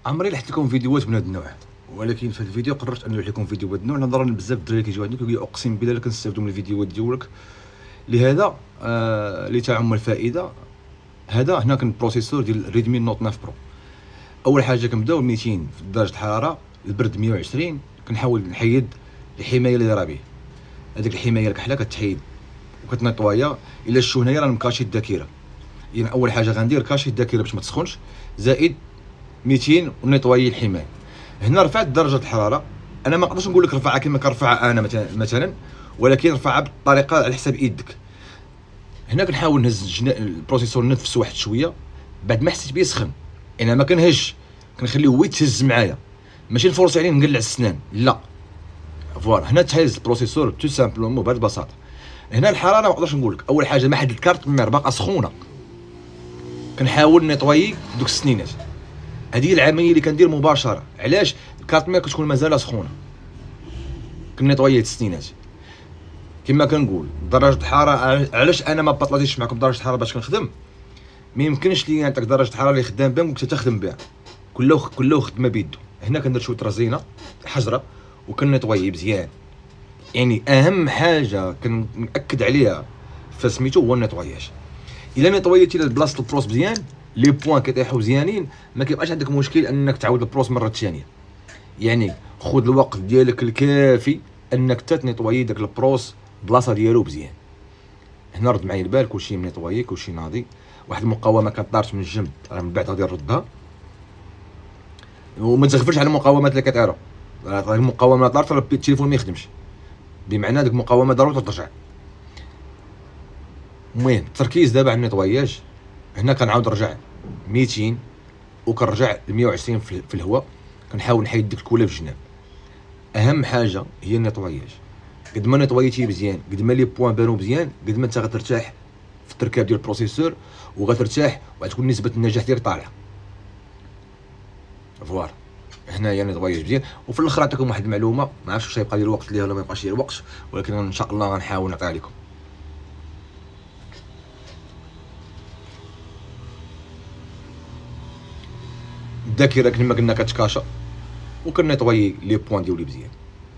عمري لحت لكم فيديوهات من هذا النوع، ولكن في هذا الفيديو قررت انه نلوح لكم فيديو بهذا النوع نظرا بزاف الدراري كيجيو عندي كيقول لي اقسم بالله كنستافدوا من الفيديوهات ديالك. لهذا لتعم الفائده. هذا هنا كان البروسيسور ديال ريدمي نوت 9 برو. اول حاجه كنبداو 200 في درجه الحراره، البرد 120. كنحاول نحيد الحمايه اللي راه به، هذيك الحمايه الكحله كتحيد وكتنيطوايا. الا شفتو هنايا راه مكاشي الذاكره، يعني اول حاجه غندير كاشي الذاكره باش ما تسخنش، زائد 200 ونيطوايي الحمايه. هنا رفعت درجه الحراره، انا ما نقدرش نقول لك رفعها كما كنرفعها انا مثلا، ولكن رفعها بالطريقه على حساب يدك. هنا كنحاول نهز البروسيسور نفسه واحد شويه، بعد ما حسيت بيه سخن انا ما كنهش، كنخليه هو يتهز معايا، ماشي نفرص عليه نقلع السنان، لا. فوالا هنا تهز البروسيسور تو سامبلومون بهذه البساطه. هنا الحراره ما نقدرش نقول لك، اول حاجه ما حد الكارت مير باقا سخونه، كنحاول نيطويي دوك السنينات. هذه هي العمليه اللي كندير مباشره. علاش؟ الكارت مير كتكون مازال سخونه، كنيطويي السنينات. كما كنقول درجه الحراره، علاش انا ما بطلتيش معكم درجه الحراره باش كنخدم؟ ما يمكنش لي نعطيك درجه الحراره اللي خدام بها وانت تخدم بها، كله خدمه بيدو. هنا كندير شويه رزينه حجره وكنيطويي مزيان. يعني اهم حاجه كنأكد عليها فسميتو هو النيطواياج. الا نيطويتي لبلاصه البروس مزيان، لي بوين كيطيحوا مزيانين، ما كيبقاش عندك مشكل انك تعاود البروس مره ثانيه. يعني خذ الوقت ديالك الكافي انك تنيطويي داك البروس بلاصه ديالو مزيان. هنا رد معايا البال، كلشي منيطويي كلشي ناضي. واحد المقاومه كانت طارت من الجنب، راه من بعد غادي نردها. وما تغفلش على المقاومات اللي كتعرف، راه المقاومه طارت راه التليفون ما يخدمش، بمعنى ديك المقاومه ضروري ترجع. المهم التركيز دابا على النيطواياج. هنا كنعاود نرجع 200 وكنرجع ل 120 في الهواء، كنحاول نحيد ديك الكوله في الجناب. اهم حاجه هي النيطواياج. قد ما نيطويتي مزيان، قد ما لي بوين بانو مزيان، قد ما انت غترتاح في التركاب ديال البروسيسور، وغترتاح وغتكون نسبه النجاح ديالك طالعه. فوالا هنايا نيطواياج مزيان. وفي الاخر نعطيكم واحد المعلومه، ما عرفتش واش غيبقى لي الوقت ليها ولا ما يبقاش لي الوقت، ولكن ان شاء الله غنحاول نعطيها لكم. الذاكره كما قلنا كتكاشا وكنيطوي لي بوين ديالي مزيان.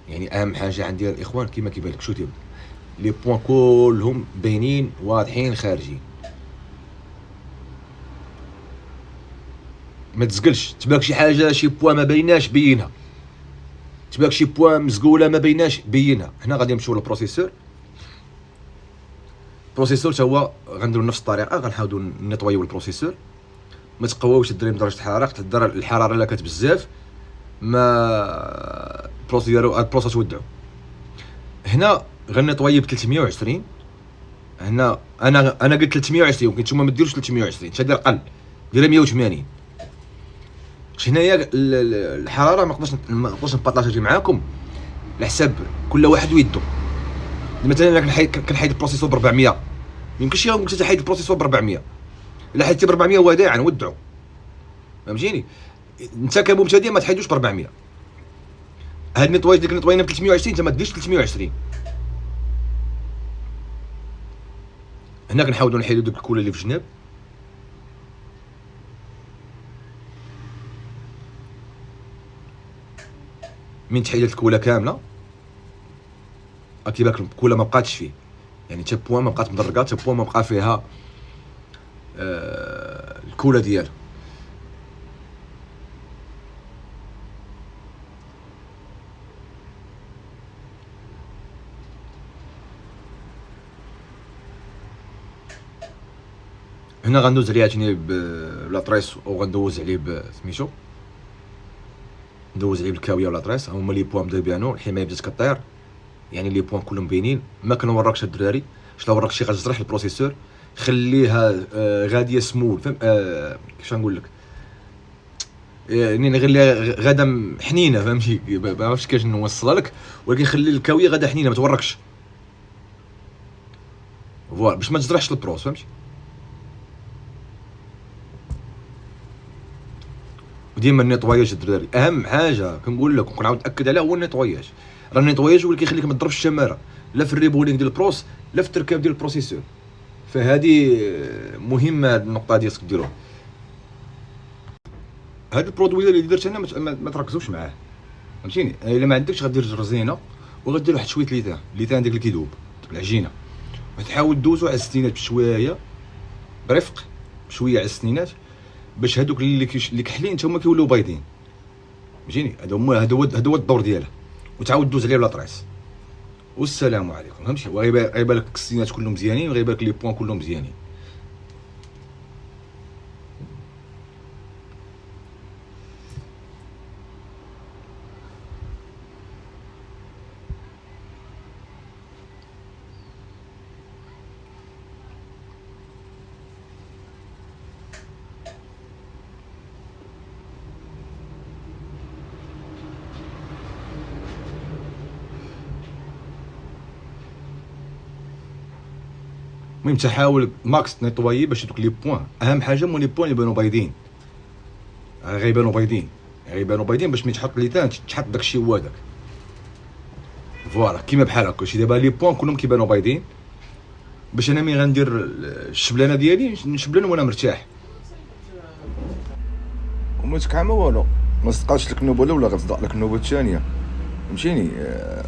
يعني اهم حاجه عندي الاخوان كما كيبان لك، شوف لي بوين كلهم باينين واضحين خارجين. ما تزقلش، تبارك شي حاجه شي بوين ما بايناش بينها، تبارك شي بوين مزقوله ما بايناش بينها. هنا غادي نمشيو للبروسيسور. البروسيسور تا هو غنديرو نفس الطريقه، غنحاولوا نيطويو البروسيسور. ما تقواوش الدراري من درجه الحراره، تقدر الحراره الا كانت بزاف ما البروسيسور تودعو. هنا غنيطويي ب 320. هنا انا قلت 320، ولكن نتوما ما ديروش 320، اش دير اقل، ديرها 180. هنايا الحراره ما نقدرش نبارطاجي معاكم على حساب كل واحد ويدو. مثلا انا كنحيد البروسيسور ب 400، ما يمكنش انت تحيد البروسيسور ب 400. الا حيدتي ب 400 وداعا ودعوا، فهمتيني؟ انت كمبتدئ ما تحيدوش ب 400. هاد النيطواج اللي كنيطوينا ب 320 انت ما ديرش 320. هنا كنحاولوا نحيدو ديك الكوله اللي في الجناب. من تحيدت الكوله كامله كيبان لك الكوله ما بقاتش فيه، يعني حتى بوان ما بقات مدرقه، حتى بوان ما بقى فيها الكوله ديالها. هنا غندوز عليه عاوتاني بلاطريس، وغندوز عليه سميتو، ندوز عليه بالكاويه ولاطريس. هما لي بوان بداو يبانو، الحمايه بدات كطير، يعني لي بوان كلهم باينين. ما كنوركش الدراري، اش لا ورك شي غتجرح البروسيسور. خليها غاديه سمول، فهم كيفاش نقول لك، يعني نخليها غاده حنينه، فهمتي؟ ما عرفتش كيفاش نوصلها لك، ولكن خلي الكاويه غاده حنينه ما توركش، فوالا باش ما تجرحش البروس، فهمتي؟ وديما النيطواياج الدراري اهم حاجه كنقول لك وكنعاود ناكد عليها، هو النيطواياج. راه النيطواياج هو اللي كيخليك ما تضربش الشماره، لا في الريبولينغ ديال البروس لا في التركاب ديال البروسيسور. فهذه مهمه هاد النقطه ديال خصك ديروها. هاد البرودوي اللي درت انا ما تركزوش معاه، فهمتيني. الا ما عندكش غدير رزينه وغدير واحد شويه ليتان داك اللي كيذوب العجينه، وتحاول دوزو على السنينات بشويه برفق، بشويه على السنينات، باش هادوك اللي كحلين حتى هما كيوليو بايضين، فهمتيني. هذا هو الدور ديالها. وتعاود دوز عليه لاطريس والسلام عليكم، فهمتي. وغيبان لك السنينات كلهم مزيانين، وغيبان لك لي بوان كلهم مزيانين. المهم تحاول ماكس تنيطويي باش هذوك لي بوان، اهم حاجه هما لي بوان اللي يبانو بايضين، غيبانو بايضين باش ملي تحط ليتان تحط داكشي هو هذاك، فوالا كيما بحال هكا. شي دابا لي بوان كلهم كيبانو بايضين، باش انا ملي غندير الشبلانه ديالي نشبلن وانا مرتاح وما تكعمى والو، ما صدقاتش لك النوبه الاولى غتصدق لك النوبه الثانيه، فهمتيني.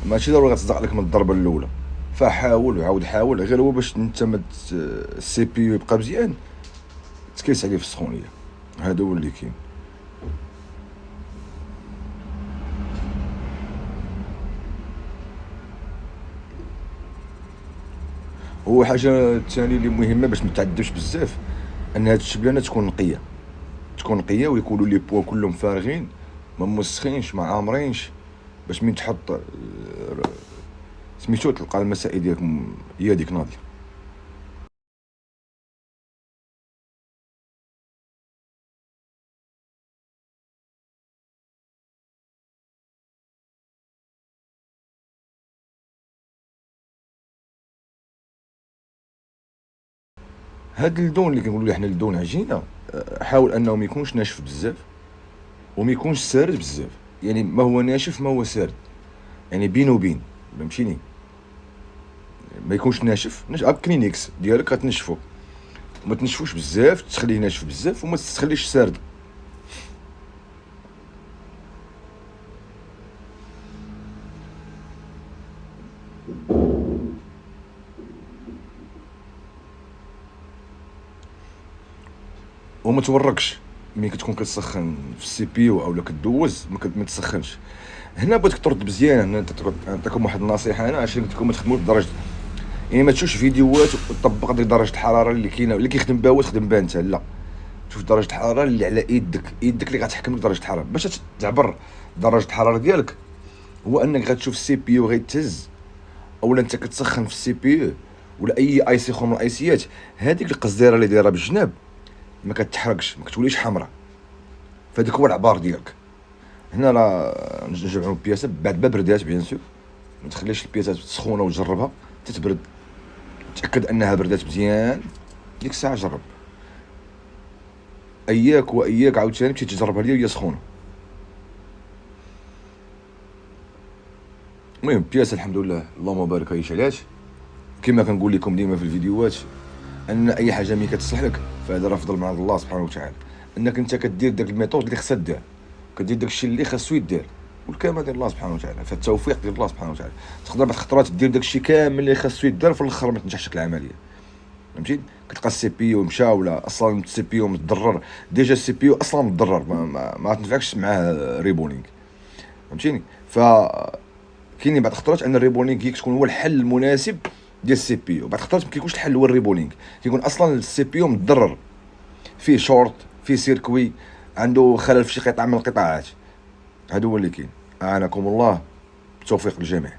ماشي ضروري غتصدق لك من الضربه الاولى، فحاول وعاود حاول، غير هو باش انت السي بي يو يبقى مزيان تكيس عليه في السخونيه، هذا هو اللي كاين. هو حاجه ثاني اللي مهمه باش ما تعذبش بزاف، ان هاد الشبلانه تكون نقيه ويكونوا لي بوا كلهم فارغين، ما موسخينش ما عامرينش، باش من تحط سميتو تلقى المسائل ديالك هي ديك ناضيه. هاد اللدون اللي كنقولوا حنا اللدون عجينه، حاول انه ما يكونش ناشف بزاف وما يكونش سارد بزاف، يعني ما هو ناشف ما هو سارد، يعني بين وبين، فهمتيني. ما يكونش ناشف هاك كلينيكس ديالك غتنشفو، ما تنشفوش بزاف تخليه ناشف بزاف وما تخليش سارد. وما تورقش ملي كتكون كتسخن في السي بي يو اولا كدوز، ما تسخنش. هنا بغيتك ترد مزيان، هنا نعطيكم واحد النصيحه انا عشان تكون ما تخدموش بدرجه، يعني ما تشوفش فيديوهات وتطبق ديك درجه الحراره اللي كاينه، اللي كيخدم بها هو تخدم بها انت، لا شوف درجه الحراره اللي على يدك اللي غتحكم لك درجه الحراره. باش تعبر درجه الحراره ديالك هو انك غتشوف السي بي يو غيتهز، اولا انت كتسخن في السي بي يو ولا اي اي سي خرم من الايسيات، هذيك القصديره اللي دايره بالجناب ما كتحرقش، ما كتوليش حمراء، فهذاك هو العبار ديالك. هنا راه نجمعوا البياسه بعد ما بردات بيان سور، ما تخليش البياسه سخونه وتجربها تتبرد، تاكد انها بردات مزيان، ديك الساعه جرب. اياك عاوتاني تمشي تجربها ليا وهي سخونه. المهم البياسه الحمد لله اللهم بارك عيش علاش، كما كنقول لكم ديما في الفيديوهات، ان اي حاجه ملي كتصلح لك فهذا راه فضل من عند الله سبحانه وتعالى، انك انت كدير داك الميثود اللي خصها دير، كدير داك الشيء اللي خاصو يدير، والكلام ديال الله سبحانه وتعالى، فالتوفيق ديال الله سبحانه وتعالى. تقدر بعض الخطرات دير داك الشيء كامل اللي خاصو يدار في الاخر ما تنجحش العمليه، فهمتي. كتلقى السي بي يو مشى ولا اصلا السي بي يو متضرر، ديجا السي بي يو اصلا متضرر، ما تنفعكش معاه ريبونينغ، فهمتيني. ف كاينين بعض الخطرات ان الريبونينغ هي كتكون هو الحل المناسب ديال السي بي يو، بعض الخطرات ما كيكونش الحل هو الريبونينغ، كيكون اصلا السي بي يو متضرر، فيه شورت، فيه سيركوي، عنده خلل في شي قطعه من القطاعات، هذا هو اللي كاين. اعانكم الله، بالتوفيق للجميع.